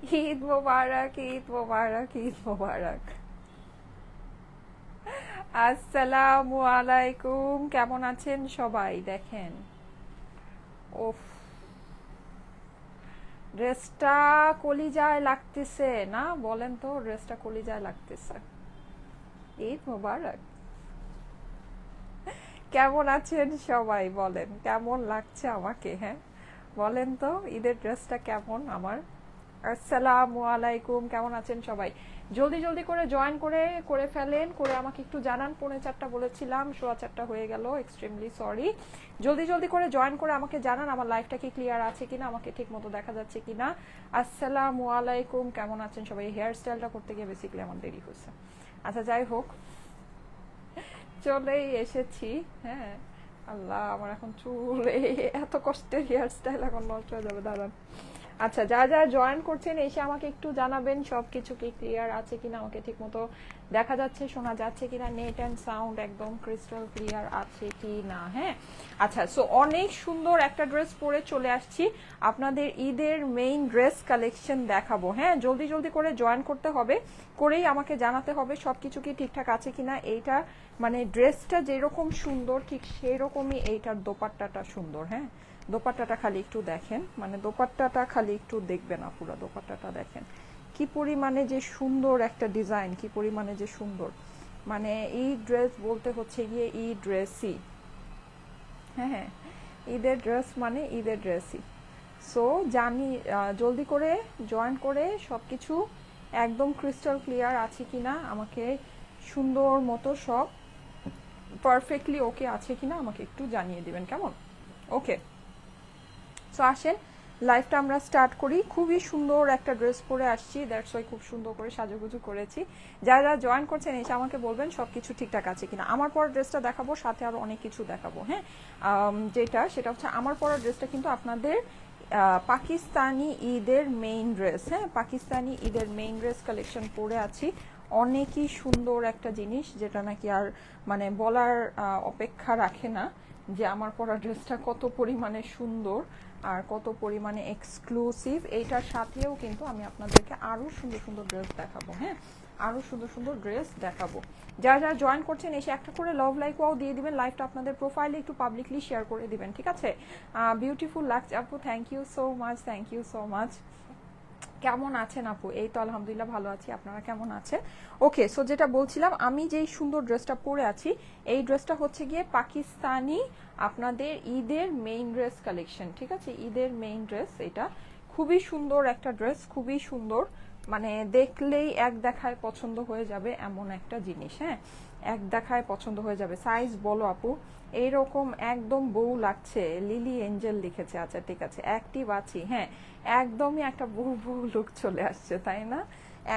ঈদ মোবারক, ঈদ মোবারক, ঈদ মোবারক। আসসালামু আলাইকুম, কেমন আছেন সবাই? দেখেন, ওফ, ড্রেসটা কলিজায় লাগতেছে না? বলেন তো, ড্রেসটা কলিজায় লাগতেছে। ঈদ মোবারক। কেমন আছেন সবাই? বলেন কেমন লাগছে আমাকে, হ্যাঁ বলেন তো, ঈদের ড্রেসটা কেমন আমার? আসসালামু আলাইকুম, কেমন আছেন সবাই? জলদি জলদি করে জয়েন করে করে ফেলেন, করে আমাকে একটু জানান। 4:45 বলেছিলাম, 4:15 হয়ে গেল, এক্সট্রিমলি সরি। জলদি জলদি করে জয়েন করে আমাকে জানান আমার লাইফটা কি ক্লিয়ার আছে কিনা, আমাকে ঠিক মতো দেখা যাচ্ছে কিনা। আসসালামু আলাইকুম, কেমন আছেন সবাই? হেয়ার স্টাইলটা করতে গিয়ে বেসিক্যালি আমার দেরি হয়েছে। আচ্ছা যাই হোক, চলেই এসেছি। হ্যাঁ, আল্লাহ, আমার এখন চুল, এত কষ্টের হেয়ার স্টাইল এখন নষ্ট হয়ে যাবে, দাঁড়ান। আচ্ছা, যারা যারা জয়েন করছেন এসে আমাকে একটু জানাবেন সবকিছু কি ক্লিয়ার আছে কিনা, আমাকে ঠিক মতো দেখা যাচ্ছে, শোনা যাচ্ছে কিনা, নেট অ্যান্ড সাউন্ড একদম ক্রিস্টাল ক্লিয়ার আছে কি না। হ্যাঁ, আচ্ছা, সো অনেক সুন্দর একটা ড্রেস পরে চলে আসছি, আপনাদের ঈদের মেইন ড্রেস কালেকশন দেখাবো। হ্যাঁ, জলদি জলদি করে জয়েন করতে হবে, করেই আমাকে জানাতে হবে সবকিছু কি ঠিকঠাক আছে কিনা। এইটা মানে ড্রেসটা যেরকম সুন্দর ঠিক সেই রকমই এইটার দোপাট্টাটা সুন্দর। হ্যাঁ, দোপাট্টাটা খালি একটু দেখেন, মানে দোপাট্টাটা খালি একটু দেখবেন, পুরো দোপাট্টাটা দেখেন কি পরিমাণে যে সুন্দর একটা ডিজাইন, কি পরিমাণে যে সুন্দর। মানে এই ড্রেস বলতে হচ্ছে গিয়ে ই ড্রেসই। হ্যাঁ হ্যাঁ, ঈদের ড্রেস মানে ঈদের ড্রেসই। সো জানি, জলদি করে জয়েন করে সবকিছু একদম ক্রিস্টাল ক্লিয়ার আছে কিনা, আমাকে সুন্দর মতো সব পারফেক্টলি ওকে আছে কিনা আমাকে একটু জানিয়ে দিবেন, কেমন? ওকে, সো আসেন লাইফটা আমরা স্টার্ট করি। খুবই সুন্দর একটা ড্রেস পরে আসছি, দ্যাটস ওয়াই খুব সুন্দর করে সাজুগুজু করেছি। যারা যারা জয়েন করছেন এসে আমাকে বলবেন সবকিছু ঠিকঠাক আছে কিনা। আমার পরা ড্রেসটা দেখাবো, সাথে আরো অনেক কিছু দেখাবো। হ্যাঁ, সেটা হচ্ছে আমার পরা ড্রেসটা কিন্তু আপনাদের পাকিস্তানি ঈদের মেইন ড্রেস। হ্যাঁ, পাকিস্তানি ঈদের মেইন ড্রেস কালেকশন পরে আছি। অনেকই সুন্দর একটা জিনিস, যেটা নাকি আর মানে বলার অপেক্ষা রাখে না যে আমার পরা ড্রেসটা কত পরিমাণে সুন্দর আর কত পরিমাণে এক্সক্লুসিভ। এইটার সাথেও কিন্তু আমি আপনাদেরকে আরো সুন্দর সুন্দর ড্রেস দেখাবো। হ্যাঁ, আরো সুন্দর সুন্দর ড্রেস দেখাবো। যারা যারা জয়েন করছেন এসে একটা করে লাভ লাইক ওয়াও দিয়ে দিবেন, লাইভটা আপনাদের প্রোফাইলে একটু পাবলিকলি শেয়ার করে দিবেন, ঠিক আছে? বিউটিফুল লাগছে আপু, thank you so much, thank you so much. কেমন আছেন আপু? এই তো আলহামদুলিল্লাহ ভালো আছি, আপনারা কেমন আছেন? ওকে, সো যেটা বলছিলাম, আমি যেই সুন্দর ড্রেসটা পরে আছি এই ড্রেসটা হচ্ছে গিয়ে পাকিস্তানি আপনাদের ঈদের মেইন ড্রেস কালেকশন, ঠিক আছে? ঈদের মেইন ড্রেস এটা। খুবই সুন্দর একটা ড্রেস, খুবই সুন্দর, মানে দেখলেই এক দেখায় পছন্দ হয়ে যাবে এমন একটা জিনিস। হ্যাঁ, এক দেখায় পছন্দ হয়ে যাবে। সাইজ বলো আপু? এইরকম একদম বউ লাগছে, লিলি এঞ্জেল লিখেছে। আচ্ছা ঠিক আছে, অ্যাক্টিভ আছি। হ্যাঁ, একদমই একটা বউ বউ লুক চলে আসছে, তাই না?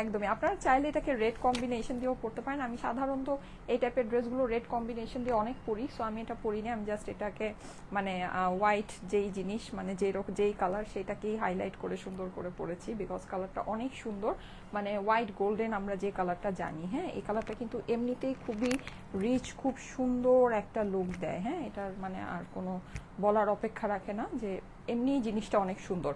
একদমই। আপনারা চাইলে এটাকে রেড কম্বিনেশন দিয়েও পড়তে পারেন। আমি সাধারণত এই টাইপের ড্রেসগুলো রেড কম্বিনেশন দিয়ে অনেক পরি, সো আমি এটা পরিনি। আমি জাস্ট এটাকে মানে হোয়াইট যেই জিনিস, মানে যেই কালার সেটাকেই হাইলাইট করে সুন্দর করে পরেছি, বিকজ কালারটা অনেক সুন্দর, মানে হোয়াইট গোল্ডেন আমরা যে কালারটা জানি। হ্যাঁ, এই কালারটা কিন্তু এমনিতেই খুবই রিচ, খুব সুন্দর একটা লুক দেয়। হ্যাঁ, এটার মানে আর কোনো বলার অপেক্ষা রাখে না, যে এমনি জিনিসটা অনেক সুন্দর।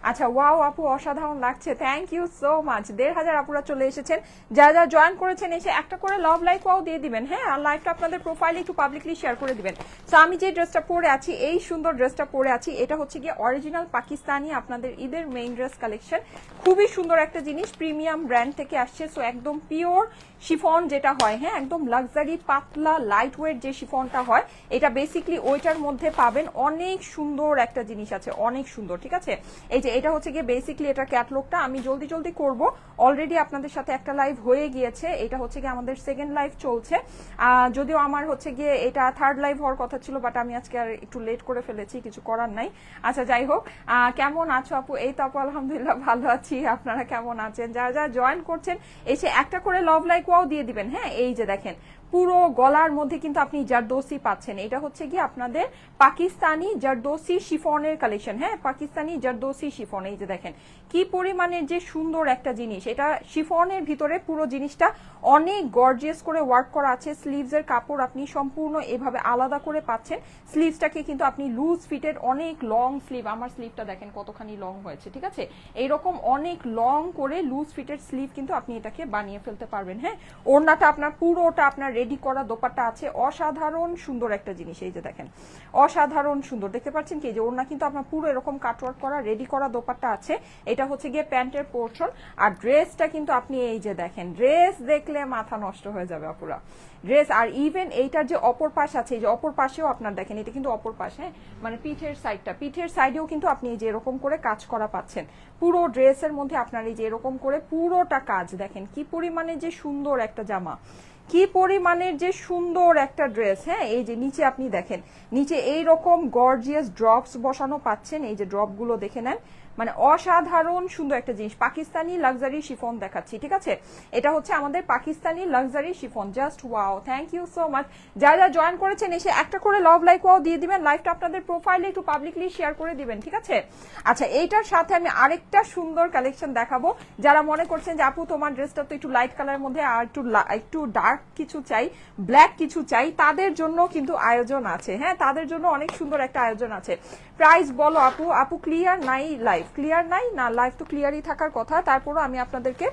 আচ্ছা, ওয়াও আপু, অসাধারণ লাগছে, থ্যাংক ইউ সো মাচ। 1500 আপুরা চলে এসেছেন। যারা যারা জয়েন করেছেন এসে একটা করে লাভ লাইক ওয়াও দিয়ে দিবেন। হ্যাঁ, আর লাইভটা আপনাদের প্রোফাইলে একটু পাবলিকলি শেয়ার করে দিবেন। সো আমি যে ড্রেসটা পরে আছি, এই সুন্দর ড্রেসটা পরে আছি, এটা হচ্ছে গিয়ে অরিজিনাল পাকিস্তানি আপনাদের ঈদের মেইন ড্রেস কালেকশন। খুবই সুন্দর একটা জিনিস, প্রিমিয়াম ব্র্যান্ড থেকে আসছে। সো একদম পিওর শিফন যেটা হয়, হ্যাঁ একদম লাক্সারি পাতলা লাইট ওয়েট যে শিফনটা হয়, এটা বেসিকলি ওইটার মধ্যে পাবেন। অনেক সুন্দর একটা জিনিস আছে, অনেক সুন্দর, ঠিক আছে? এই যে এটা হচ্ছে গিয়ে বেসিকলি এটা ক্যাটলগটা। আমি জলদি জলদি করব, অলরেডি আপনাদের সাথে একটা লাইভ হয়ে গিয়েছে, এটা হচ্ছে গিয়ে আমাদের সেকেন্ড লাইভ চলছে। যদিও আমার হচ্ছে গিয়ে এটা থার্ড লাইভ হওয়ার কথা ছিল, বাট আমি আজকে আর একটু লেট করে ফেলেছি, কিছু করার নাই। আচ্ছা যাই হোক, কেমন আছো আপু? এই তো আপু আলহামদুলিল্লাহ ভালো আছি, আপনারা কেমন আছেন? যারা যারা জয়েন করছেন এসে একটা করে লাভ লাইক ওয়াও দিয়ে দিবেন। হ্যাঁ, এই যে দেখেন পুরো গলার মধ্যে কিন্তু আপনি জারদোসি পাচ্ছেন। এটা হচ্ছে কি আপনাদের পাকিস্তানি জারদোসি শিফনের কালেকশন। হ্যাঁ, পাকিস্তানি জারদোসি শিফন। এই যে দেখেন কি পরিমাণের যে সুন্দর একটা জিনিস, এটা শিফনের ভিতরে পুরো জিনিসটা অনেক গর্জিয়াস করে ওয়ার্ক করা আছে। স্লিভস এর কাপড় আপনি সম্পূর্ণ এভাবে আলাদা করে পাচ্ছেন। স্লিভসটাকে কিন্তু আপনি লুজ ফিটের অনেক লং স্লিভ, আমার স্লিভটা দেখেন কতখানি লং হয়েছে, ঠিক আছে, এইরকম অনেক লং করে লুজ ফিটের স্লিভ কিন্তু আপনি এটাকে বানিয়ে ফেলতে পারবেন। হ্যাঁ, ওড়নাটা আপনার পুরোটা আপনার রেডি করা, দোপাট্টা আছে, অসাধারণ সুন্দর একটা জিনিস। এই যে দেখেন অসাধারণ সুন্দর, দেখতে পাচ্ছেন কি যে ওড়না কিন্তু আপনার পুরো এরকম কাটওয়ার্ক করা রেডি করা দোপাট্টা আছে। এটা হচ্ছে গিয়ে প্যান্টের পোর্শন। আর ড্রেসটা কিন্তু আপনি এই যে দেখেন, ড্রেস দেখলে মাথা নষ্ট হয়ে যাবে আপুরা, ড্রেস। আর ইভেন এইটার যে অপর পাশ আছে, এই যে অপর পাশেও আপনার দেখেন, এটা কিন্তু অপর পাশ, হ্যাঁ, মানে পিঠের সাইডটা, পিঠের সাইডেও কিন্তু আপনি এই যে এরকম করে কাজ করা পাচ্ছেন। পুরো ড্রেসের মধ্যে আপনার এই যে এরকম করে পুরোটা কাজ, দেখেন কি পরিমাণে যে সুন্দর একটা জামা, কি পরিমাণের যে সুন্দর একটা ড্রেস। হ্যাঁ, এই যে নিচে আপনি দেখেন, নিচে এইরকম গর্জিয়াস ড্রপস বসানো পাচ্ছেন। এই যে ড্রপ গুলো দেখে নেন, মানে অসাধারণ সুন্দর একটা জিনিস। পাকিস্তানি লাক্সারি শিফন দেখাচ্ছি, ঠিক আছে, এটা হচ্ছে আমাদের Pakistani luxury chiffon. Just wow, thank you so much. যারা জয়েন করেছেন এসে একটা করে লাভ লাইক ওয়াও দিয়ে দিবেন, লাইভটা আপনাদের প্রোফাইলে একটু পাবলিকলি শেয়ার করে দিবেন, ঠিক আছে। আচ্ছা, এইটার সাথে আমি আরেকটা সুন্দর কালেকশন দেখাবো। যারা মনে করছেন যে আপু তোমার ড্রেসটা তো একটু লাইট কালারের মধ্যে আর একটু ডার্ক কিছু চাই, ব্ল্যাক কিছু চাই, তাদের জন্য কিন্তু আয়োজন আছে। হ্যাঁ, তাদের জন্য অনেক সুন্দর একটা আয়োজন আছে। প্রাইস বলো আপু, আপু ক্লিয়ার নাই লাইভ, ক্লিয়ার নাই না, লাইভ তো ক্লিয়ারই থাকার কথা, তারপরও আমি আপনাদেরকে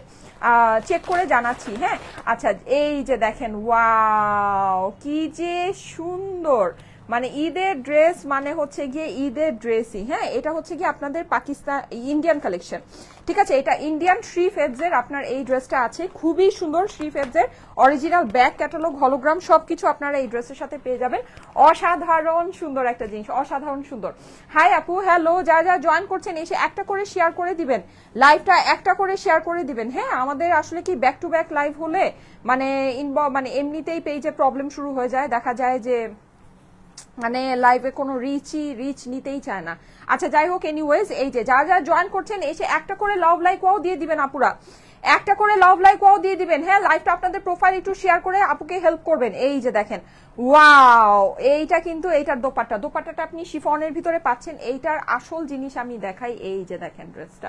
চেক করে জানাচ্ছি। হ্যাঁ, আচ্ছা, এই যে দেখেন ওয়াও কি যে সুন্দর, মানে ঈদের ড্রেস মানে হচ্ছে গিয়ে ঈদের ড্রেসই। হ্যাঁ, এটা হচ্ছে গিয়ে আপনাদের পাকিস্তান ইন্ডিয়ান কালেকশন, ঠিক আছে, এটা ইন্ডিয়ান থ্রি ফেবস এর আপনার এই ড্রেসটা আছে, খুবই সুন্দর। থ্রি ফেবস এর অরিজিনাল ব্যাক ক্যাটালগ, হলোগ্রাম সবকিছু আপনারা এই ড্রেসের সাথে পেয়ে যাবেন। অসাধারণ সুন্দর একটা জিনিস, অসাধারণ সুন্দর। হাই আপু, হ্যালো, যারা যারা জয়েন করছেন এসে একটা করে শেয়ার করে দিবেন, লাইভটা একটা করে শেয়ার করে দিবেন। হ্যাঁ, আমাদের আসলে কি ব্যাক টু ব্যাক লাইভ হলে মানে মানে এমনিতেই পেজে প্রবলেম শুরু হয়ে যায়, দেখা যায় যে মানে লাইভে কোনো রিচ নিতেই চায় না। আচ্ছা, যাই হোক, এনিওয়েজ, এই যে যারা যারা জয়েন করছেন এসে একটা করে লাভ লাইক ওয়াও দিয়ে দিবেন আপুরা, একটা করে লাভ লাইক ওয়াও দিয়ে দিবেন। হ্যাঁ, লাইভটা আপনাদের প্রোফাইল একটু শেয়ার করে আপুকে হেল্প করবেন। এই যে দেখেন ওয়াও, এইটা কিন্তু এইটার দোপাট্টাটা আপনি শিফনের ভিতরে পাচ্ছেন। এইটার আসল জিনিস আমি দেখাই, এই যে দেখেন ড্রেসটা,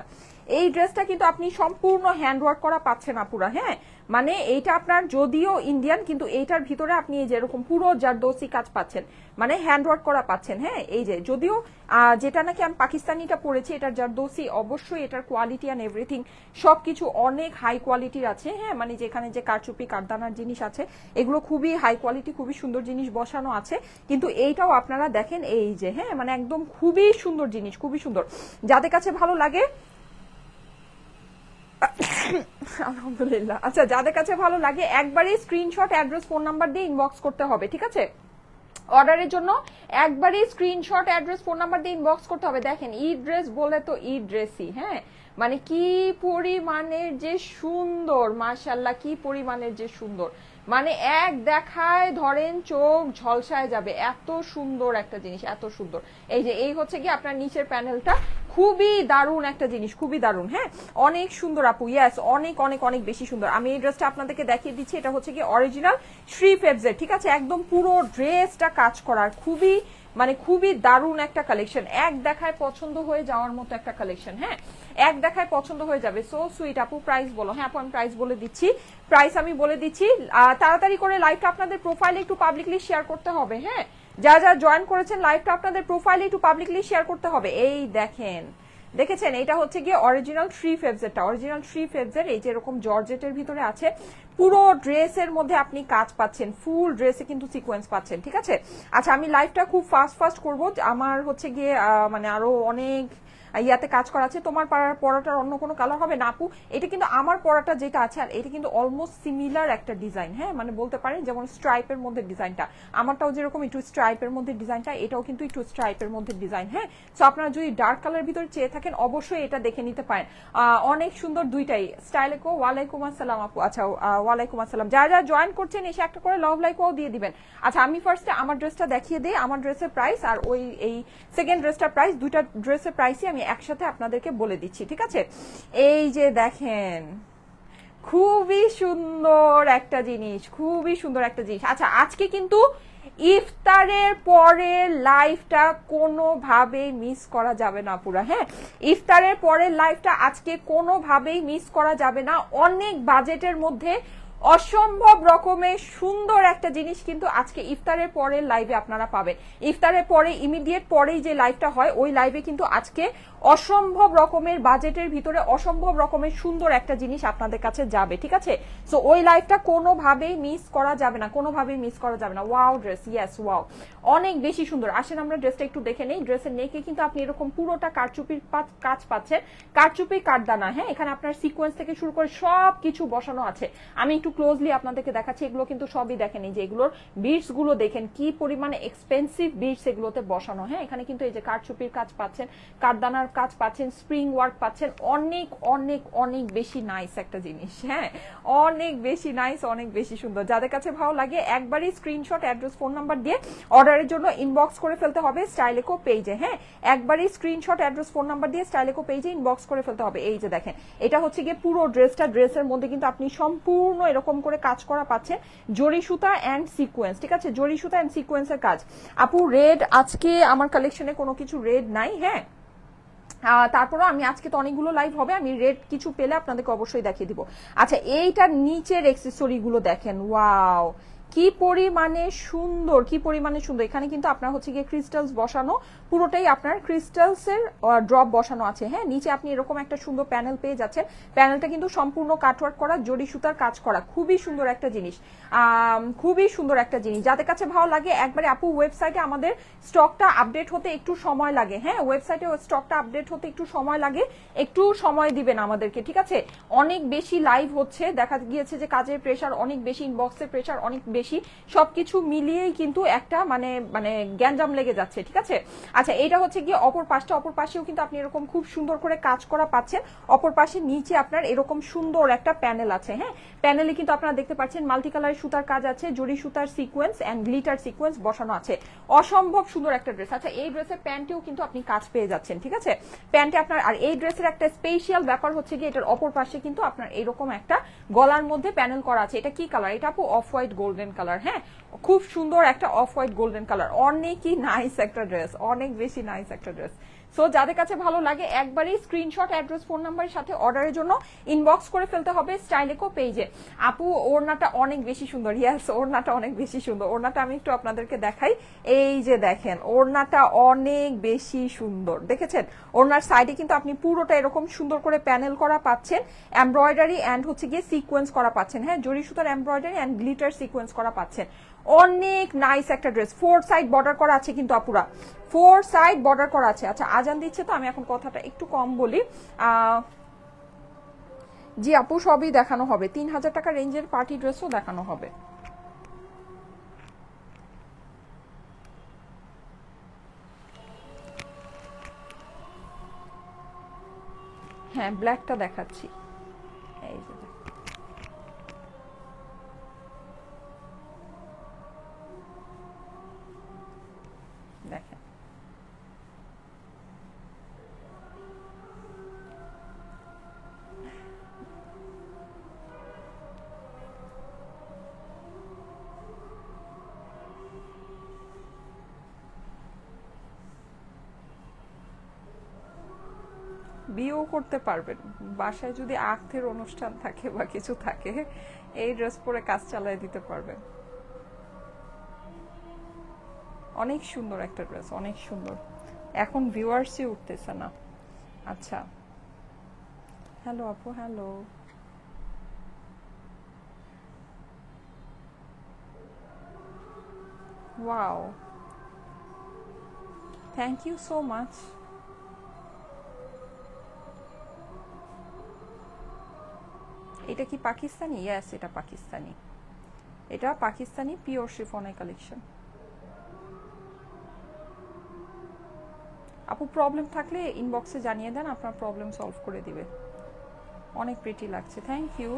এই ড্রেসটা কিন্তু আপনি সম্পূর্ণ হ্যান্ডওয়ার্ক করা পাচ্ছেন আপুরা। হ্যাঁ, মানে এইটা আপনার যদিও ইন্ডিয়ান, কিন্তু এইটার ভিতরে আপনি এই যে এরকম পুরো জারদোসি কাজ পাচ্ছেন, মানে হ্যান্ডওয়ার্ক করা পাচ্ছেন। হ্যাঁ, এই যে যদিও যেটা নাকি আমি পাকিস্তানিটা পরেছি, এটার জারদোসি অবশ্যই এটার কোয়ালিটি অ্যান্ড এভরিথিং সবকিছু অনেক হাই কোয়ালিটির আছে। হ্যাঁ, মানে যেখানে যে কারচুপি কারদানার জিনিস আছে এগুলো খুবই হাই কোয়ালিটি, খুবই সুন্দর জিনিস বসানো আছে। কিন্তু এইটাও আপনারা দেখেন, এই যে হ্যাঁ, মানে একদম খুবই সুন্দর জিনিস, খুবই সুন্দর। যাদের কাছে ভালো লাগে আলহামদুলিল্লাহ। আচ্ছা, যাদের কাছে ভালো লাগে একবারই স্ক্রিনশট, অ্যাড্রেস, ফোন নাম্বার দিয়ে ইনবক্স করতে হবে, ঠিক আছে। অর্ডারের জন্য একবারই স্ক্রিনশট, অ্যাড্রেস, ফোন নাম্বার দিয়ে ইনবক্স করতে হবে। দেখেন ঈদ ড্রেস বলে তো ঈদ ড্রেসই। হ্যাঁ, মানে কি পরিমাণের যে সুন্দর, মাশাআল্লাহ, কি পরিমাণের যে সুন্দর, মানে এক দেখায় ধরেন চোখ ঝলসায় যাবে, এত সুন্দর একটা জিনিস, এত সুন্দর। এই যে এই হচ্ছে কি আপনার নিচের প্যানেলটা, খুবই দারুণ একটা জিনিস, খুবই দারুণ। হ্যাঁ, অনেক সুন্দর আপু, ইয়েস, অনেক অনেক অনেক বেশি সুন্দর। আমি এই ড্রেসটা আপনাদেরকে দেখিয়ে দিচ্ছি, এটা হচ্ছে কি অরিজিনাল থ্রি ফেবস এর, ঠিক আছে, একদম পুরো ড্রেসটা কাজ করার, খুবই মানে খুবই দারুণ একটা কালেকশন, এক দেখায় পছন্দ হয়ে যাওয়ার মতো একটা কালেকশন। হ্যাঁ, এক দেখায় পছন্দ হয়ে যাবে। সো সুইট আপু, প্রাইস বলো। হ্যাঁ আপু, আমি প্রাইস বলে দিচ্ছি, প্রাইস আমি বলে দিচ্ছি। তাড়াতাড়ি করে লাইভটা আপনাদের প্রোফাইলে একটু পাবলিকলি শেয়ার করতে হবে। হ্যাঁ, যারা যারা জয়েন করেছেন লাইভটা আপনাদের প্রোফাইলে একটু পাবলিকলি শেয়ার করতে হবে। এই দেখেন, দেখেছেন, এটা হচ্ছে গিয়ে অরিজিনাল থ্রি ফেবস এর, অরিজিনাল থ্রি ফেবস এর, এই যে এরকম জর্জেটের ভিতরে আছে, পুরো ড্রেসের মধ্যে আপনি কাজ পাচ্ছেন, ফুল ড্রেসে কিন্তু সিকোয়েন্স পাচ্ছেন, ঠিক আছে। আচ্ছা, আমি লাইভটা খুব ফাস্ট করবো, আমার হচ্ছে গিয়ে মানে আরো অনেক ইয়াতে কাজ করা আছে। তোমার পরাটার অন্য কোনো কালার হবে না আপু, এটা কিন্তু আমার পরাটা যেটা আছে, আর এটা কিন্তু অলমোস্ট সিমিলার একটা ডিজাইন। হ্যাঁ, মানে বলতে পারেন যেমন স্ট্রাইপের মধ্যে ডিজাইনটা, আমারটাও যেরকম একটু স্ট্রাইপের মধ্যে ডিজাইনটা, এটাও কিন্তু একটু স্ট্রাইপের মধ্যে ডিজাইন। হ্যাঁ, সো আপনারা যদি ডার্ক কালার ভিতরে চেয়ে থাকেন অবশ্যই এটা দেখে নিতে পারেন। অনেক সুন্দর দুইটাই স্টাইলে। ওয়ালাইকুম আসসালাম আপু। আচ্ছা, ওয়ালাইকুম আসসালাম। যারা যারা জয়েন করছেন এসে একটা করে লাভ লাইকও দিয়ে দিবেন। আচ্ছা, আমি ফার্স্টে আমার ড্রেসটা দেখিয়ে দিই, আমার ড্রেসের প্রাইস আর ওই এই সেকেন্ড ড্রেসটার প্রাইস, দুইটা ড্রেসের প্রাইসই আমি একসাথে আপনাদেরকে বলে দিচ্ছি, ঠিক আছে। এই যে দেখেন খুবই সুন্দর একটা জিনিস, খুবই সুন্দর একটা জিনিস। আচ্ছা আজকে কিন্তু ইফতারের পরে লাইভটা কোনোভাবেই মিস করা যাবে না পুরা, হ্যাঁ ইফতারের পরে লাইভটা আজকে কোনোভাবেই মিস করা যাবে না। অনেক বাজেটের মধ্যে অসম্ভব রকমের সুন্দর একটা জিনিস কিন্তু আজকে ইফতারের পরে লাইভে আপনারা পাবেন। ইফতারের পরে ইমিডিয়েট পরেই যে লাইভটা হয় ওই লাইভে কিন্তু আজকে অসম্ভব রকমের বাজেটের ভিতরে অসম্ভব রকমের সুন্দর একটা জিনিস আপনাদের কাছে যাবে, ঠিক আছে? সো ওই লাইভটা কোনোভাবেই মিস করা যাবে না, কোনোভাবেই মিস করা যাবে না। ওয়াও ড্রেস, ইয়েস ওয়াও, অনেক বেশি সুন্দর। আসেন আমরা ড্রেসটা একটু দেখে নেই। ড্রেসের নেকে কিন্তু আপনি এরকম পুরোটা কারচুপির কাজ পাচ্ছেন, কারচুপি কাঠদানা, হ্যাঁ এখানে আপনার সিকোয়েন্স থেকে শুরু করে সব কিছু বসানো আছে। আমি একটু ক্লোজলি আপনাদেরকে দেখাচ্ছি, এগুলো কিন্তু সবই দেখেন, এই যে এগুলোর বিটস গুলো দেখেন কি পরিমাণে এক্সপেন্সিভ বিটস এগুলোতে বসানো, হ্যাঁ এখানে কিন্তু এই যে কারচুপির কাজ পাচ্ছেন, কাঠদানার কাজ পাচ্ছেন, স্প্রিং ওয়ার্ক পাচ্ছেন, অনেক অনেক অনেক বেশি নাইস একটা জিনিস, হ্যাঁ অনেক বেশি নাইস, অনেক বেশি সুন্দর। যাদের কাছে ভালো লাগে একবারই স্ক্রিনশট, অ্যাড্রেস, ফোন নাম্বার দিয়ে অর্ডারের জন্য ইনবক্স করে ফেলতে হবে স্টাইলেকো পেজে, হ্যাঁ একবারই স্ক্রিনশট, অ্যাড্রেস, ফোন নাম্বার দিয়ে স্টাইলেকো পেজে ইনবক্স করে ফেলতে হবে। এই যে দেখেন এটা হচ্ছে গিয়ে পুরো ড্রেসটা, ড্রেসের মধ্যে কিন্তু আপনি সম্পূর্ণ এরকম করে কাজ করা পাচ্ছেন, জরি সুতা অ্যান্ড সিকোয়েন্স, ঠিক আছে জরি সুতা অ্যান্ড সিকোয়েন্সের কাজ। আপু রেড আজকে আমার কালেকশনে কোনো কিছু রেড নাই, হ্যাঁ তারপরে আমি আজকে তো অনেকগুলো লাইভ হবে, আমি রেড কিছু পেলে আপনাদেরকে অবশ্যই দেখিয়ে দিব। আচ্ছা এইটার নিচের অ্যাকসেসরি গুলো দেখেন, ওয়াও কি পরিমাণে সুন্দর, কি পরিমাণে সুন্দর। এখানে কিন্তু আপনার হচ্ছে গিয়ে ক্রিস্টালস বসানো, পুরোটাই আপনার ক্রিস্টালস এর ড্রপ বসানো আছে, হ্যাঁ নিচে আপনি এরকম একটা সুন্দর প্যানেল পেয়ে যাচ্ছেন। প্যানেলটা কিন্তু সম্পূর্ণ কাটওয়ার্ক করা, জরি সুতার কাজ করা, খুবই সুন্দর একটা জিনিস, খুবই সুন্দর একটা জিনিস। যাদের কাছে ভালো লাগে একবারে আপু ওয়েবসাইটে আমাদের স্টকটা আপডেট হতে একটু সময় লাগে, হ্যাঁ ওয়েবসাইটে স্টকটা আপডেট হতে একটু সময় লাগে, একটু সময় দিবেন আমাদেরকে, ঠিক আছে? অনেক বেশি লাইভ হচ্ছে, দেখা গিয়েছে যে কাজের প্রেশার অনেক বেশি, ইনবক্সের প্রেশার অনেক বেশি, সবকিছু মিলিয়েই কিন্তু একটা মানে মানে গ্যাঞ্জাম লেগে যাচ্ছে, ঠিক আছে? আচ্ছা এটা হচ্ছে গিয়ে অপর পাশটা, অপর পাশেও কিন্তু আপনি এরকম খুব সুন্দর করে কাজ করা পাচ্ছেন। অপর পাশে নিচে আপনার এরকম সুন্দর একটা প্যানেল আছে, হ্যাঁ প্যানেলে কিন্তু আপনারা দেখতে পাচ্ছেন মাল্টি কালার সুতার কাজ আছে, জরি সুতার সিকোয়েন্স এন্ড গ্লিটার সিকোয়েন্স বসানো আছে, অসম্ভব সুন্দর একটা ড্রেস। আচ্ছা এই ড্রেসের প্যান্টেও কিন্তু আপনি কাজ পেয়ে যাচ্ছেন, ঠিক আছে প্যান্টে আপনার। আর এই ড্রেসের একটা স্পেশাল ব্যাপার হচ্ছে গিয়ে এটার অপর পাশে কিন্তু আপনার এরকম একটা গলার মধ্যে প্যানেল করা আছে। এটা কি কালার? এটা আপু অফ হোয়াইট গোল্ডেন কালার, হ্যাঁ খুব সুন্দর একটা অফ হোয়াইট গোল্ডেন কালার, অনেকই নাইস একটা ড্রেস, অনেক বেশি নাইস একটা ড্রেস। সো যাদের কাছে ভালো লাগে একবারই স্ক্রিনশট, অ্যাড্রেস, ফোন নাম্বারের সাথে অর্ডারের জন্য ইনবক্স করে ফেলতে হবে স্টাইলেকো পেজে। আপু ওড়নাটা অনেক বেশি সুন্দর, ইয়েস ওড়নাটা অনেক বেশি সুন্দর। ওড়নাটা আমি একটু আপনাদেরকে দেখাই, এই যে দেখেন ওড়নাটা অনেক বেশি সুন্দর, দেখেছেন? ওড়নার সাইডে কিন্তু আপনি পুরোটা এরকম সুন্দর করে প্যানেল করা পাচ্ছেন, এমব্রয়ডারি অ্যান্ড হচ্ছে গিয়ে সিকোয়েন্স করা পাচ্ছেন, হ্যাঁ জরি সুতার এমব্রয়ডারি অ্যান্ড গ্লিটার সিকোয়েন্স করা পাচ্ছেন, অনেক নাইস একটা ড্রেস। 4 সাইড বর্ডার করা আছে কিন্তু আপুরা, 4 সাইড বর্ডার করা আছে। আচ্ছা আজান দিচ্ছে তো আমি এখন কথাটা একটু কম বলি। জি আপু সবই দেখানো হবে, 3000 টাকা রেঞ্জের পার্টি ড্রেসও দেখানো হবে। হ্যাঁ ব্ল্যাকটা দেখাচ্ছি, এই যে দেখেন বিয়েও করতে পারবেন, বাসায় যদি আখের অনুষ্ঠান থাকে বা কিছু থাকে এই ড্রেস পরে কাজ চালিয়ে দিতে পারবেন। অনেক সুন্দর একটা ড্রেস, অনেক সুন্দর। এখন ভিউয়ার্সই উঠতেছে না। আচ্ছা হ্যালো আপু, hello wow thank you so much. এটা কি পাকিস্তানি? ইয়েস এটা পাকিস্তানি, এটা পাকিস্তানি পিওর শিফনের কালেকশন। আপু প্রবলেম থাকলে ইনবক্সে জানিয়ে দেন, আপনার প্রবলেম সলভ করে দিবে। অনেক প্রিটি লাগছে, থ্যাংক ইউ।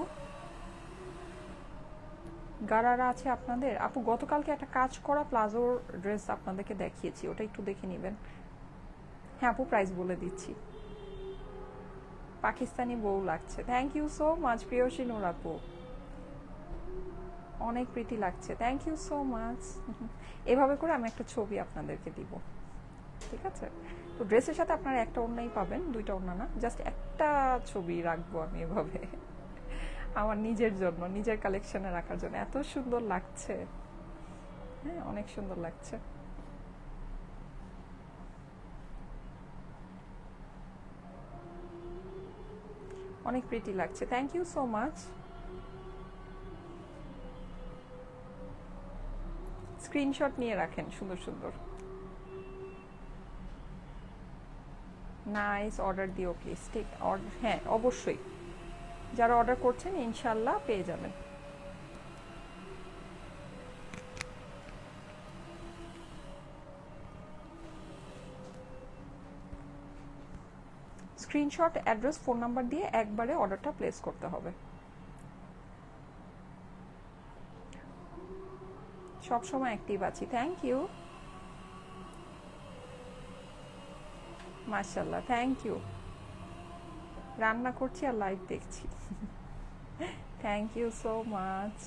গারারা আছে আপনাদের? আপু গতকালকে একটা কাজ করা প্লাজোর ড্রেস আপনাদেরকে দেখিয়েছি, ওটা একটু দেখে নেবেন। হ্যাঁ আপু প্রাইস বলে দিচ্ছি, পাকিস্তানি বউ লাগছে। থ্যাংক ইউ সো মাচ প্রিয়সী নূর আপু, অনেক প্রীতি লাগছে, থ্যাংক ইউ সো মাচ। এভাবে করে আমি একটা ছবি আপনাদেরকে দিব, ঠিক আছে? তো ড্রেসের সাথে আপনারা একটা ওড়নাই পাবেন, দুইটা ওড়না না, জাস্ট একটা ছবি রাখবো আমি এভাবে আমার নিজের জন্য, নিজের কালেকশনে রাখার জন্য। এত সুন্দর লাগছে, হ্যাঁ অনেক সুন্দর লাগছে। অনেক প্রিটি লাগছে, thank you so much. Screenshot নিয়ে রাখেন সুন্দর সুন্দর। নাইস, অর্ডার দিও প্লিজ। ঠিক, হ্যাঁ অবশ্যই, যারা অর্ডার করছেন ইনশাল্লাহ পেয়ে যাবেন। স্ক্রিনশট, অ্যাড্রেস, ফোন নাম্বার দিয়ে একবারে অর্ডারটা প্লেস করতে হবে। সবসময় অ্যাক্টিভ আছি, থ্যাংক ইউ, মাশাআল্লাহ, থ্যাংক ইউ। রান্না করছি আর লাইভ দেখছি, thank you so much.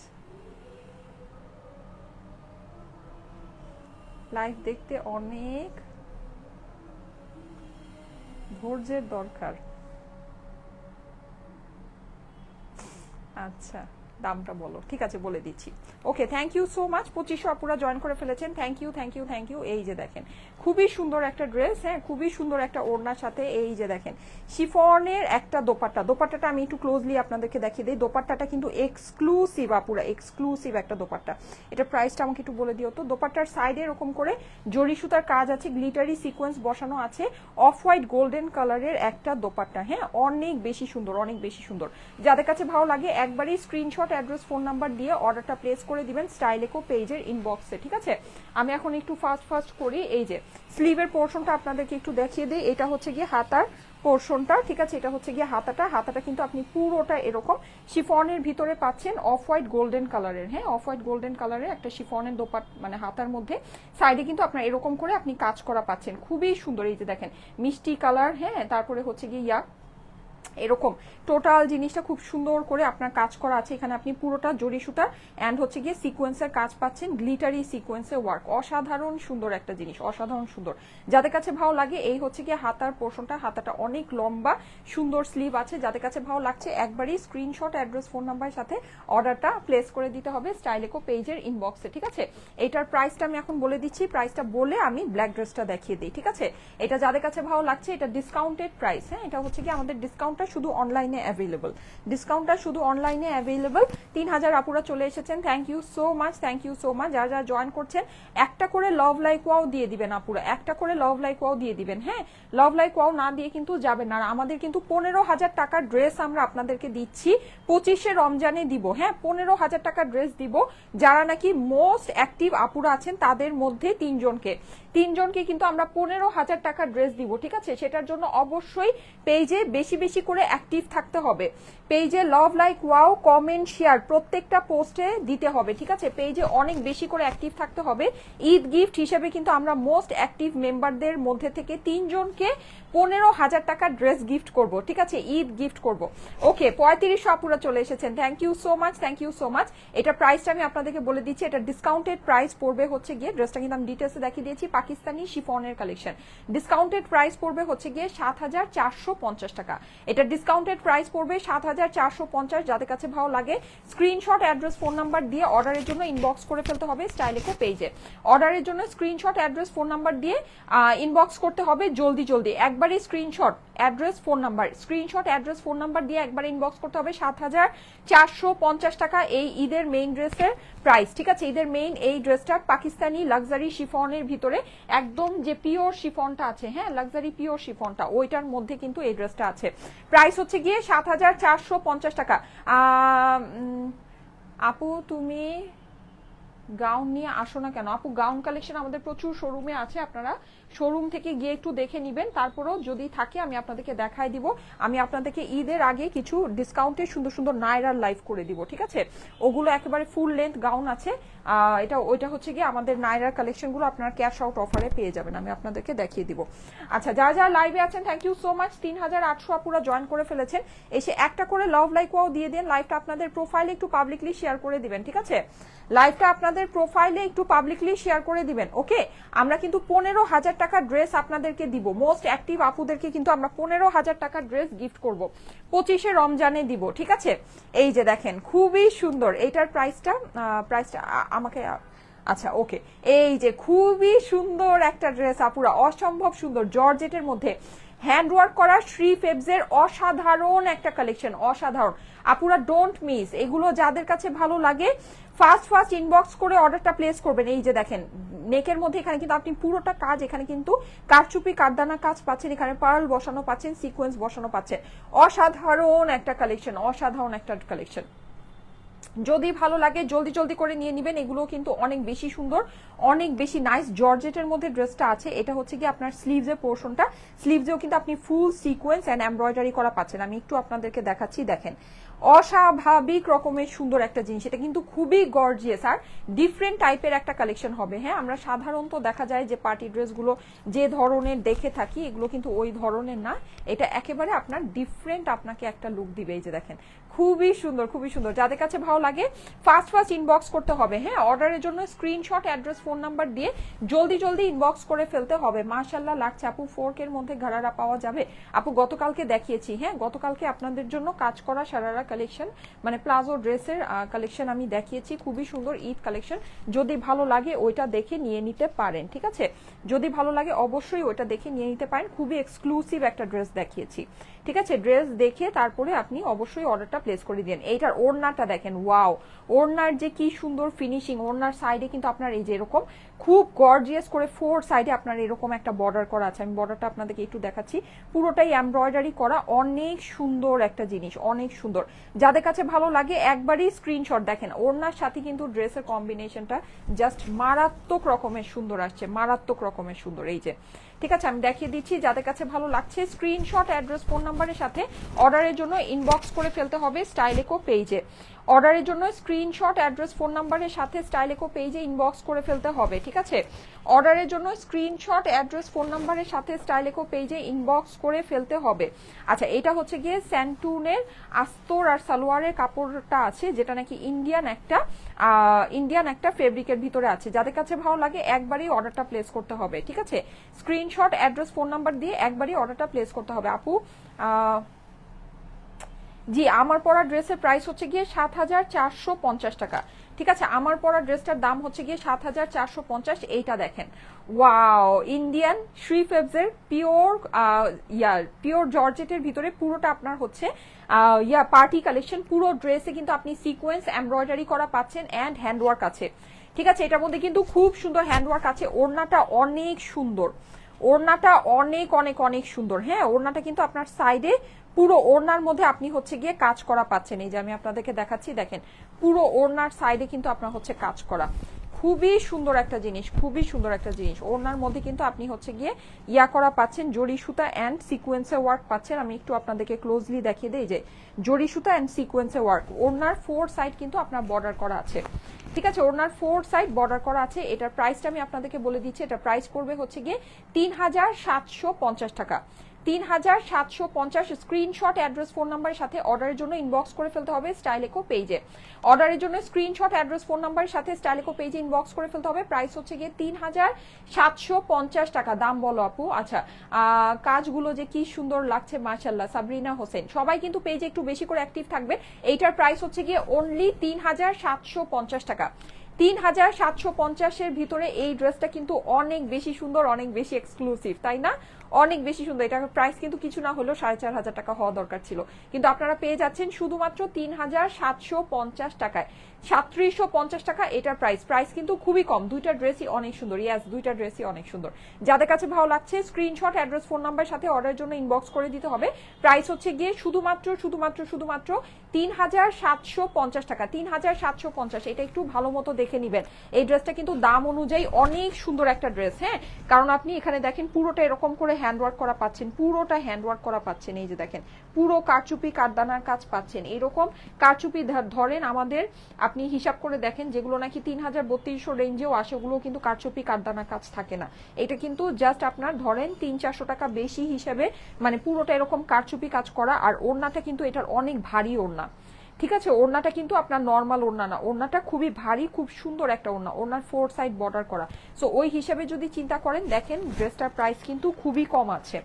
Live দেখতে অনেক ধৈর্যের দরকার। আচ্ছা, দামটা বলো, ঠিক আছে বলে দিচ্ছি। Okay, thank you so much. 2500 আপুরা জয়েন করে ফেলেছেন, thank you thank you thank you. এই যে দেখেন খুবই সুন্দর একটা ড্রেস, হ্যাঁ খুবই সুন্দর একটা ওড়নার সাথে এই যে দেখেন শিফনের একটা দোপাট্টা। দোপাট্টাটা আমি একটু ক্লোজলি আপনাদেরকে দেখিয়ে দিই। দোপাট্টাটা কিন্তু এক্সক্লুসিভ আপুরা, এক্সক্লুসিভ একটা দোপাট্টা। এটা প্রাইসটা আমাকে একটু বলে দিও তো। দোপাট্টার সাইডে এরকম করে জরি সুতার কাজ আছে, গ্লিটারি সিকোয়েন্স বসানো আছে, অফ হোয়াইট গোল্ডেন কালারের একটা দোপাট্টা, হ্যাঁ অনেক বেশি সুন্দর, অনেক বেশি সুন্দর। যাদের কাছে ভালো লাগে একবারই স্ক্রিনশট, অ্যাড্রেস, ফোন নাম্বার দিয়ে অর্ডারটা প্লেস করে দিবেন স্টাইলেকো পেজের ইনবক্সে, ঠিক আছে? আমি এখন একটু ফাস্ট করি। এই যে স্লিভের পোর্শনটা আপনাদেরকে একটু দেখিয়ে দিই। এটা হচ্ছে গিয়ে হাতার পোর্শনটা, ঠিক আছে? এটা হচ্ছে গিয়ে হাতাটা। হাতাটা কিন্তু আপনি পুরোটা এরকম শিফনের ভিতরে পাচ্ছেন অফ হোয়াইট গোল্ডেন কালারের, হ্যাঁ অফ হোয়াইট গোল্ডেন কালারের একটা শিফনের দোপাট, মানে হাতার মধ্যে সাইডে কিন্তু আপনার এরকম করে আপনি কাজ করা পাচ্ছেন, খুবই সুন্দর। এই যে দেখেন মিষ্টি কালার, হ্যাঁ তারপরে হচ্ছে গিয়ে এরকম টোটাল জিনিসটা খুব সুন্দর করে আপনার কাজ করা আছে। এখানে আপনি পুরোটা জরি সুতা অ্যান্ড হচ্ছে গিয়ে সিকোয়েন্সের কাজ পাচ্ছেন, গ্লিটারি সিকোয়েন্সের ওয়ার্ক, অসাধারণ সুন্দর একটা জিনিস, অসাধারণ সুন্দর। যাদের কাছে ভালো লাগে এই হচ্ছে গিয়ে হাতার পোর্শনটা, হাতাটা অনেক লম্বা, সুন্দর স্লিভ আছে। যাদের কাছে ভালো লাগছে একবারই স্ক্রিনশট, অ্যাড্রেস, ফোন নাম্বারের সাথে অর্ডারটা প্লেস করে দিতে হবে স্টাইলেকো পেজের ইনবক্সে, ঠিক আছে? এটার প্রাইসটা আমি এখন বলে দিচ্ছি, প্রাইসটা বলে আমি ব্ল্যাক ড্রেসটা দেখিয়ে দিই, ঠিক আছে? এটা যাদের কাছে ভালো লাগছে এটা ডিসকাউন্টেড প্রাইস, হ্যাঁ এটা হচ্ছে গিয়ে আমাদের ডিসকাউন্টটা শুধু অনলাইনে অ্যাভেলেবল, ডিসকাউন্টটা শুধু অনলাইনে অ্যাভেলেবল। 3000 আপুরা চলে এসেছেন, thank you so much, thank you so much. যারা যারা জয়েন করছেন একটা করে লাভ লাইক ওয়াও দিয়ে দিবেন আপুরা, একটা করে লাভ লাইক ওয়াও দিয়ে দিবেন, হ্যাঁ লাভ লাইক ওয়াও না দিয়ে কিন্তু যাবেন না। আমাদের কিন্তু 15,000 টাকার ড্রেস আমরা আপনাদেরকে দিচ্ছি 25শে রমজানে দিব, হ্যাঁ 15,000 টাকার ড্রেস দিব। যারা নাকি মোস্ট অ্যাক্টিভ আপুরা আছেন তাদের মধ্যে তিনজনকে কিন্তু আমরা 15,000 টাকার ড্রেস দিব, ঠিক আছে? সেটার জন্য অবশ্যই পেজে বেশি বেশি করে অ্যাক্টিভ থাকতে হবে, পেজে love like wow, comment, share প্রত্যেকটা পোস্টে দিতে হবে, ঠিক আছে? পেজে অনেক বেশি করে অ্যাক্টিভ থাকতে হবে। ঈদ গিফট হিসেবে কিন্তু আমরা মোস্ট অ্যাক্টিভ মেম্বারদের মধ্যে থেকে 3 জনকে 15,000 টাকার ড্রেস গিফট করব, ঠিক আছে? ঈদ গিফট করব। ওকে, 3500 আপুরা চলে এসেছেন, thank you so much, thank you so much. এটা প্রাইসটা আমি আপনাদেরকে বলে দিচ্ছি, এটা ডিসকাউন্টেড প্রাইস পড়বে হচ্ছে গিয়ে, ড্রেসটা কিন্তু আমি ডিটেলসে দেখিয়ে দিয়েছি, পাকিস্তানি শিফনের কালেকশন। ডিসকাউন্টেড প্রাইস পড়বে হচ্ছে গিয়ে 7,450 টাকা। এটা ডিসকাউন্টেড প্রাইস পড়বে 7,450। যাদের কাছে ভালো লাগে স্ক্রিনশট, অ্যাড্রেস, ফোন নাম্বার দিয়ে অর্ডারের জন্য ইনবক্স করে ফেলতে হবে স্টাইলেকো পেজে। অর্ডারের জন্য স্ক্রিনশট, অ্যাড্রেস, ফোন নাম্বার দিয়ে ইনবক্স করতে হবে জলদি জলদি। একবারই screenshot, address, phone number, screenshot, address, phone number দিয়ে একবার ইনবক্স করতে হবে। 7,450 টাকা এই ঈদের মেইন ড্রেসের প্রাইস, ঠিক আছে? ঈদের মেইন এই ড্রেসটা পাকিস্তানি লাক্সারি শিফনের ভিতরে একদম যে পিওর শিফনটা আছে, হ্যাঁ লাক্সারি পিওর শিফনটা, ওইটার মধ্যে কিন্তু এই ড্রেসটা আছে। প্রাইস হচ্ছে গিয়ে 7,450 টাকা। আপু তুমি গাউন নিয়ে আসো না কেন আপু? গাউন কালেকশন আমাদের প্রচুর শোরুমে আছে, আপনারা শোরুম থেকে গিয়ে একটু দেখে নিবেন, তারপরও যদি থাকে আমি আপনাদেরকে দেখাই দিব। আমি আপনাদেরকে ঈদের আগে কিছু ডিসকাউন্টে সুন্দর সুন্দর নায়রার লাইভ করে দিব, ঠিক আছে? ওগুলো একেবারে ফুল লেন্থ গাউন আছে, ওইটা হচ্ছে গিয়ে আমাদের নায়রার কালেকশনগুলো আপনারা ক্যাশ আউট অফারে পেয়ে যাবেন, আমি আপনাদেরকে দেখিয়ে দিব। আচ্ছা, যারা যারা লাইভে আছেন থ্যাংক ইউ সো মাচ। 3800 আপুরা জয়েন করে ফেলেছেন, এসে একটা করে লাভ লাইক ওয়াও দিয়ে দেন। লাইভটা আপনাদের প্রোফাইলে একটু পাবলিকলি শেয়ার করে দিবেন, ঠিক আছে? লাইভটা আপনাদের প্রোফাইলে একটু পাবলিকলি শেয়ার করে দিবেন, ওকে? আমরা কিন্তু 15,000 টাকার ড্রেস আপনাদেরকে দিব, মোস্ট অ্যাক্টিভ আপুদেরকে কিন্তু আমরা 15,000 টাকার ড্রেস গিফট করব, 25শে রমজানে দিব, ঠিক আছে? এই যে দেখেন খুবই সুন্দর, এইটার প্রাইসটা আমাকে আচ্ছা ওকে, এই যে খুবই সুন্দর একটা ড্রেস আপুরা, অসম্ভব সুন্দর, জর্জেটের মধ্যে হ্যান্ডওয়ার্ক করা শ্রী ফেবসের অসাধারণ একটা কালেকশন, অসাধারণ আপুরা, ডোন্ট মিস। এগুলো যাদের কাছে ভালো লাগে ফার্স্ট ইনবক্স করে অর্ডারটা প্লেস করবেন। এই যে দেখেন নেকের মধ্যে এখানে কিন্তু আপনি পুরোটা কাজ, এখানে কিন্তু কারচুপি কারদানা কাজ পাচ্ছেন, এখানে পার্ল বসানো পাচ্ছেন, সিকোয়েন্স বসানো পাচ্ছেন, অসাধারণ একটা কালেকশন, অসাধারণ একটা কালেকশন। যদি ভালো লাগে জলদি জলদি করে নিয়ে নেবেন, এগুলো কিন্তু অনেক বেশি সুন্দর, অনেক বেশি নাইস। জর্জেটের মধ্যে ড্রেসটা আছে, এটা হচ্ছে কি আপনার স্লিভসের পোর্শনটা, স্লিভসেও কিন্তু আপনি ফুল সিকোয়েন্স এন্ড এমব্রয়ডারি করা পাচ্ছেন। আমি একটু আপনাদেরকে দেখাচ্ছি, দেখেন অস্বাভাবিক রকমের সুন্দর একটা জিনিস, এটা কিন্তু খুবই গর্জিয়াস আর ডিফারেন্ট টাইপের একটা কালেকশন হবে। হ্যাঁ, আমরা সাধারণত দেখা যায় যে পার্টি ড্রেসগুলো যে ধরনের দেখে থাকি, এগুলো কিন্তু ওই ধরনের না, এটা একেবারে আপনার ডিফারেন্ট, আপনাকে একটা লুক দিবে। এই যে দেখেন খুবই সুন্দর, খুবই সুন্দর। যাদের কাছে ভালো লাগে ফার্স্ট ইনবক্স করতে হবে। হ্যাঁ, অর্ডারের জন্য স্ক্রিনশট, অ্যাড্রেস, ফোন নাম্বার দিয়ে জলদি জলদি ইনবক্স করে ফেলতে হবে। মাশাআল্লাহ লাগছে আপু, 4K-র মধ্যে গারারা পাওয়া যাবে আপু? গতকালকে দেখিয়েছি, হ্যাঁ গতকালকে আপনাদের জন্য কাজ করা সারারা কালেকশন, মানে প্লাজো ড্রেসের কালেকশন আমি দেখিয়েছি, খুবই সুন্দর ঈদ কালেকশন। যদি ভালো লাগে ওইটা দেখে নিয়ে নিতে পারেন, ঠিক আছে? যদি ভালো লাগে অবশ্যই ওইটা দেখে নিয়ে নিতে পারেন, খুবই এক্সক্লুসিভ একটা ড্রেস দেখিয়েছি, ঠিক আছে? ড্রেস দেখে তারপরে আপনি অবশ্যই অর্ডারটা প্লেস করে দিন। এইটার ওড়নাটা দেখেন, ওয়াও, ওড়নার যে কি সুন্দর ফিনিশিং, ওড়নার সাইডে কিন্তু আপনার এই যে এরকম খুব গর্জিয়াস করে 4 সাইডে আপনার এরকম একটা বর্ডার করা আছে। আমি বর্ডারটা আপনাদেরকে একটু দেখাচ্ছি, পুরোটাই এমব্রয়ডারি করা, অনেক সুন্দর একটা জিনিস, অনেক সুন্দর। যাদের কাছে ভালো লাগে একবারই স্ক্রিনশট দেখেন, ওড়নার সাথে কিন্তু ড্রেসের কম্বিনেশনটা জাস্ট মারাত্মক রকমের সুন্দর আসছে, মারাত্মক রকমের সুন্দর। এই যে ঠিক আছে, আমি দেখিয়ে দিচ্ছি, যাদের কাছে ভালো লাগছে স্ক্রিনশট, অ্যাড্রেস, ফোন নাম্বারের সাথে অর্ডারের জন্য ইনবক্স করে ফেলতে হবে স্টাইলেকো পেজে। অর্ডারের জন্য স্ক্রিনশট, অ্যাড্রেস, ফোন নাম্বারের সাথে স্টাইলেকো পেজে ইনবক্স করে ফেলতে হবে, ঠিক আছে? অর্ডারের জন্য স্ক্রিনশট, অ্যাড্রেস, ফোন নাম্বারের সাথে স্টাইলেকো পেজে ইনবক্স করে ফেলতে হবে। আচ্ছা, এটা হচ্ছে গিয়ে স্যান্টুনের আস্তর আর সালোয়ারের কাপড়টা আছে, যেটা নাকি ইন্ডিয়ান একটা ফেব্রিকের ভিতরে আছে। যাদের কাছে ভালো লাগে একবারই অর্ডারটা প্লেস করতে হবে, ঠিক আছে? স্ক্রিনশট, অ্যাড্রেস, ফোন নাম্বার দিয়ে একবারই অর্ডারটা প্লেস করতে হবে। আপু জি, আমার পরা ড্রেসের প্রাইস হচ্ছে গিয়ে 7,450 টাকা, ঠিক আছে? আমার পরা ড্রেসটার দাম হচ্ছে গিয়ে 7,450। এইটা দেখেন, ওয়াও, ইন্ডিয়ান শ্রী ফেবসের পিওর জর্জেটের ভিতরে পুরোটা আপনার হচ্ছে পার্টি কালেকশন। পুরো ড্রেসে কিন্তু আপনি সিকোয়েন্স এমব্রয়ডারি করা পাচ্ছেন অ্যান্ড হ্যান্ডওয়ার্ক আছে, ঠিক আছে? এটার মধ্যে কিন্তু খুব সুন্দর হ্যান্ডওয়ার্ক আছে। ওড়নাটা অনেক সুন্দর, ওড়নাটা অনেক অনেক অনেক সুন্দর। হ্যাঁ, ওড়নাটা কিন্তু আপনার সাইডে পুরো ওড়নার মধ্যে আপনি হচ্ছে গিয়ে কাজ করা পাচ্ছেন। এই যে আমি আপনাদেরকে দেখাচ্ছি, দেখেন পুরো ওড়নার সাইডে কিন্তু আপনার হচ্ছে কাজ করা, খুবই সুন্দর একটা জিনিস, খুবই সুন্দর একটা জিনিস। ওড়নার মধ্যে কিন্তু আপনি হচ্ছে গিয়ে করা পাচ্ছেন, জরি সুতা অ্যান্ড সিকোয়েন্সের ওয়ার্ক পাচ্ছেন। আমি একটু আপনাদেরকে ক্লোজলি দেখিয়ে দিই, যে জরি সুতা অ্যান্ড সিকোয়েন্সের ওয়ার্ক। ওড়নার 4 সাইড কিন্তু আপনার বর্ডার করা আছে, ঠিক আছে? ওড়নার 4 সাইড বর্ডার করা আছে। এটার প্রাইসটা আমি আপনাদেরকে বলে দিচ্ছি, এটা প্রাইস পড়বে হচ্ছে গিয়ে 3,750 টাকা, 3,750। স্ক্রিনশট, অ্যাড্রেস, ফোন নাম্বারের সাথে অর্ডারের জন্য ইনবক্স করে ফেলতে হবে স্টাইলেকো পেজে। অর্ডারের জন্য স্ক্রিনশট, অ্যাড্রেস, ফোন নাম্বারের সাথে স্টাইলেকো পেজে ইনবক্স করে ফেলতে হবে। প্রাইস হচ্ছে গিয়ে 3,750 টাকা। দাম বলো আপু? আচ্ছা, কাজগুলো যে কি সুন্দর লাগছে মাশাআল্লাহ। সাবরিনা হোসেন, সবাই কিন্তু পেজে একটু বেশি করে অ্যাক্টিভ থাকবে। এইটার প্রাইস হচ্ছে গিয়ে অনলি 3,750 টাকা। 3,750-এর ভিতরে এই ড্রেসটা কিন্তু অনেক বেশি সুন্দর, অনেক বেশি এক্সক্লুসিভ, তাই না? অনেক বেশি সুন্দর। এটার প্রাইস কিন্তু কিছু না হলেও 4500 টাকা হওয়া দরকার ছিল, কিন্তু আপনারা পেয়ে যাচ্ছেন শুধুমাত্র 3750 টাকায়, 3750 টাকা এটার প্রাইস কিন্তু খুবই কম। দুইটা ড্রেসই অনেক সুন্দর, ইয়াস দুইটা ড্রেসই অনেক সুন্দর। যাদের কাছে ভালো লাগছে স্ক্রিনশট, অ্যাড্রেস, ফোন নাম্বার সাথে অর্ডারের জন্য ইনবক্স করে দিতে হবে। প্রাইস হচ্ছে গিয়ে শুধুমাত্র 3750 টাকা, 3750। এটা একটু ভালো মতো দেখে নিবেন। এই ড্রেসটা কিন্তু দাম অনুযায়ী অনেক সুন্দর একটা ড্রেস, হ্যাঁ, কারণ আপনি এখানে দেখেন পুরোটা এরকম করে হ্যান্ডওয়ার্ক করা পাচ্ছেন, পুরোটা হ্যান্ডওয়ার্ক করা পাচ্ছেন। এই যে দেখেন পুরো কারচুপি কারদানার কাজ পাচ্ছেন। এরকম কারচুপি ধরেন আমাদের আপনি হিসাব করে দেখেন যেগুলো নাকি 3000-3200 রেঞ্জেও আসে, ওগুলো কিন্তু কারচুপি কারদানার কাজ থাকে না। এটা কিন্তু জাস্ট আপনার ধরেন 300-400 টাকা বেশি হিসেবে, মানে পুরোটা এরকম কারচুপি কাজ করা। আর ওড়নাটা কিন্তু এটার অনেক ভারী ওড়না, ঠিক আছে? ওড়নাটা কিন্তু আপনার নর্মাল ওড়না না, ওড়নাটা খুবই ভারী, খুব সুন্দর একটা ওড়না, ওড়নার 4 সাইড বর্ডার করা। সো ওই হিসাবে যদি চিন্তা করেন, দেখেন ড্রেসটার প্রাইস কিন্তু খুবই কম আছে,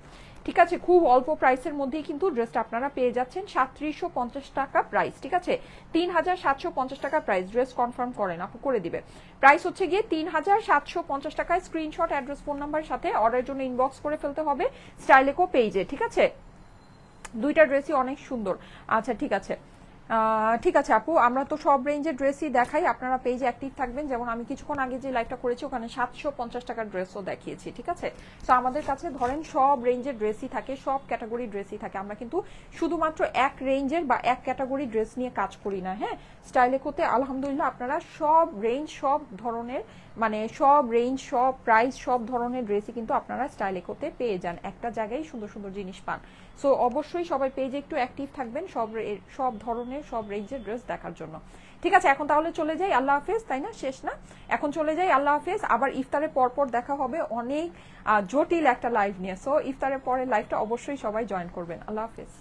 ঠিক আছে? খুব অল্প প্রাইসের মধ্যেই কিন্তু ড্রেসটা আপনারা পেয়ে যাচ্ছেন 3750 টাকা প্রাইস, ঠিক আছে? 3750 টাকা প্রাইস। ড্রেস কনফার্ম করেন, আপু করে দিবে। প্রাইস হচ্ছে গিয়ে 3750 টাকায়। স্ক্রিনশট, অ্যাড্রেস, ফোন নাম্বার সাথে অর্ডারের জন্য ইনবক্স করে ফেলতে হবে স্টাইলেকো পেজে, ঠিক আছে? দুইটা ড্রেসই অনেক সুন্দর। আচ্ছা ঠিক আছে, ঠিক আছে আপু, আমরা তো সব রেঞ্জের ড্রেসই দেখাই, আপনারা পেজে অ্যাক্টিভ থাকবেন। যেমন আমি কিছুক্ষণ আগে যে লাইভটা করেছি ওখানে 750 টাকার ড্রেসও দেখিয়েছি, ঠিক আছে? তো আমাদের কাছে ধরেন সব রেঞ্জের ড্রেসই থাকে, সব ক্যাটাগরি ড্রেসই থাকে। আমরা কিন্তু শুধুমাত্র এক রেঞ্জের বা এক ক্যাটাগরি ড্রেস নিয়ে কাজ করি না, হ্যাঁ। স্টাইলেকোতে আলহামদুলিল্লাহ আপনারা সব রেঞ্জ, সব ধরনের, মানে সব রেঞ্জ, সব প্রাইস, সব ধরনের ড্রেসই কিন্তু আপনারা স্টাইলেকোতে পেয়ে যান, একটা জায়গায় সুন্দর সুন্দর জিনিস পান। সো অবশ্যই সবাই পেজে একটু অ্যাক্টিভ থাকবেন সব ধরনের, সব রেঞ্জের ড্রেস দেখার জন্য, ঠিক আছে? এখন তাহলে চলে যাই, আল্লাহ হাফেজ, তাই না? শেষ না? এখন চলে যাই, আল্লাহ হাফেজ। আবার ইফতারের পরপর দেখা হবে অনেক জটিল একটা লাইভ নিয়ে। সো ইফতারের পরে লাইভটা অবশ্যই সবাই জয়েন করবেন। আল্লাহ হাফেজ।